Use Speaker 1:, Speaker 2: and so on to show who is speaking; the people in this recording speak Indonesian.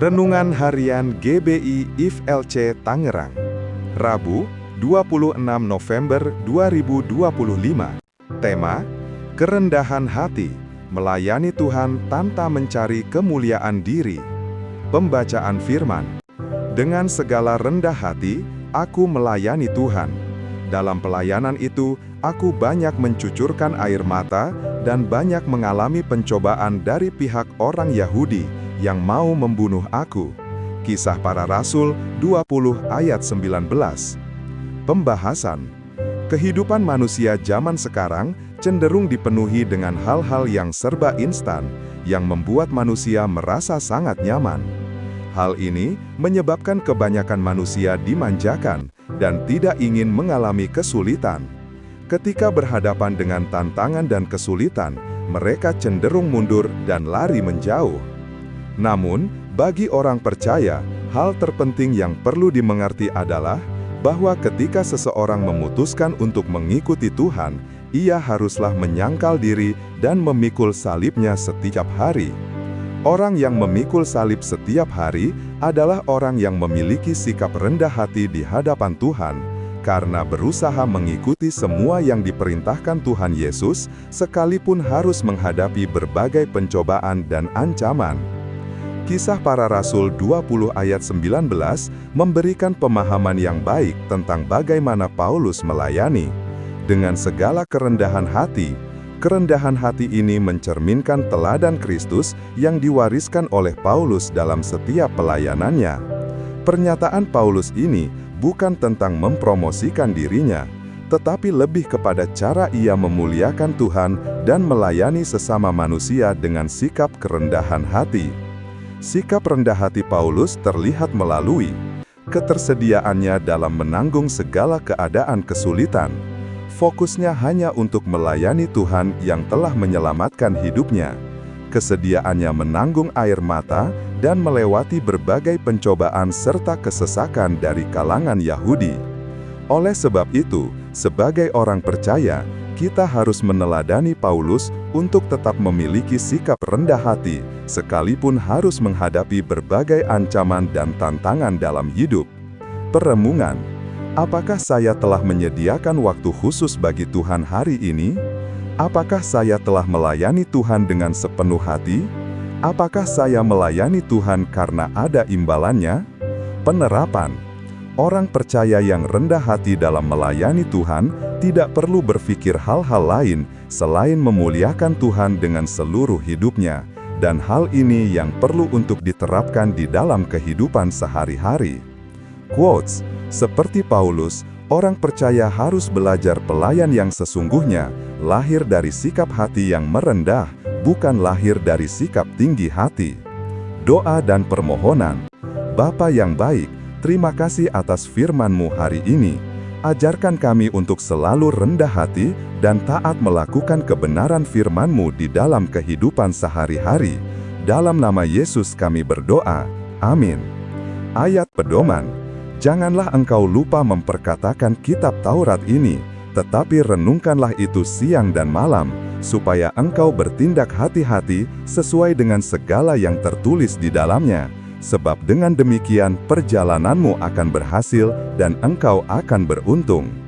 Speaker 1: Renungan Harian GBI IFLC Tangerang, Rabu, 26 November 2025. Tema, Kerendahan Hati, Melayani Tuhan tanpa mencari kemuliaan diri. Pembacaan firman, dengan segala rendah hati, aku melayani Tuhan. Dalam pelayanan itu, aku banyak mencucurkan air mata dan banyak mengalami pencobaan dari pihak orang Yahudi yang mau membunuh aku. Kisah Para Rasul 20 ayat 19. Pembahasan, kehidupan manusia zaman sekarang cenderung dipenuhi dengan hal-hal yang serba instan, yang membuat manusia merasa sangat nyaman. Hal ini menyebabkan kebanyakan manusia dimanjakan dan tidak ingin mengalami kesulitan. Ketika berhadapan dengan tantangan dan kesulitan, mereka cenderung mundur dan lari menjauh. Namun, bagi orang percaya, hal terpenting yang perlu dimengerti adalah bahwa ketika seseorang memutuskan untuk mengikuti Tuhan, ia haruslah menyangkal diri dan memikul salibnya setiap hari. Orang yang memikul salib setiap hari adalah orang yang memiliki sikap rendah hati di hadapan Tuhan, karena berusaha mengikuti semua yang diperintahkan Tuhan Yesus, sekalipun harus menghadapi berbagai pencobaan dan ancaman. Kisah Para Rasul 20 ayat 19 memberikan pemahaman yang baik tentang bagaimana Paulus melayani. Dengan segala kerendahan hati ini mencerminkan teladan Kristus yang diwariskan oleh Paulus dalam setiap pelayanannya. Pernyataan Paulus ini bukan tentang mempromosikan dirinya, tetapi lebih kepada cara ia memuliakan Tuhan dan melayani sesama manusia dengan sikap kerendahan hati. Sikap rendah hati Paulus terlihat melalui ketersediaannya dalam menanggung segala keadaan kesulitan. Fokusnya hanya untuk melayani Tuhan yang telah menyelamatkan hidupnya. Kesediaannya menanggung air mata dan melewati berbagai pencobaan serta kesesakan dari kalangan Yahudi. Oleh sebab itu, sebagai orang percaya, kita harus meneladani Paulus untuk tetap memiliki sikap rendah hati, sekalipun harus menghadapi berbagai ancaman dan tantangan dalam hidup. Perenungan, apakah saya telah menyediakan waktu khusus bagi Tuhan hari ini? Apakah saya telah melayani Tuhan dengan sepenuh hati? Apakah saya melayani Tuhan karena ada imbalannya? Penerapan, orang percaya yang rendah hati dalam melayani Tuhan tidak perlu berpikir hal-hal lain selain memuliakan Tuhan dengan seluruh hidupnya, dan hal ini yang perlu untuk diterapkan di dalam kehidupan sehari-hari. Quotes, seperti Paulus, orang percaya harus belajar pelayan yang sesungguhnya, lahir dari sikap hati yang merendah, bukan lahir dari sikap tinggi hati. Doa dan permohonan. Bapa yang baik, terima kasih atas firman-Mu hari ini. Ajarkan kami untuk selalu rendah hati dan taat melakukan kebenaran firman-Mu di dalam kehidupan sehari-hari. Dalam nama Yesus kami berdoa. Amin. Ayat pedoman. Janganlah engkau lupa memperkatakan kitab Taurat ini, tetapi renungkanlah itu siang dan malam, supaya engkau bertindak hati-hati sesuai dengan segala yang tertulis di dalamnya. Sebab dengan demikian perjalananmu akan berhasil dan engkau akan beruntung.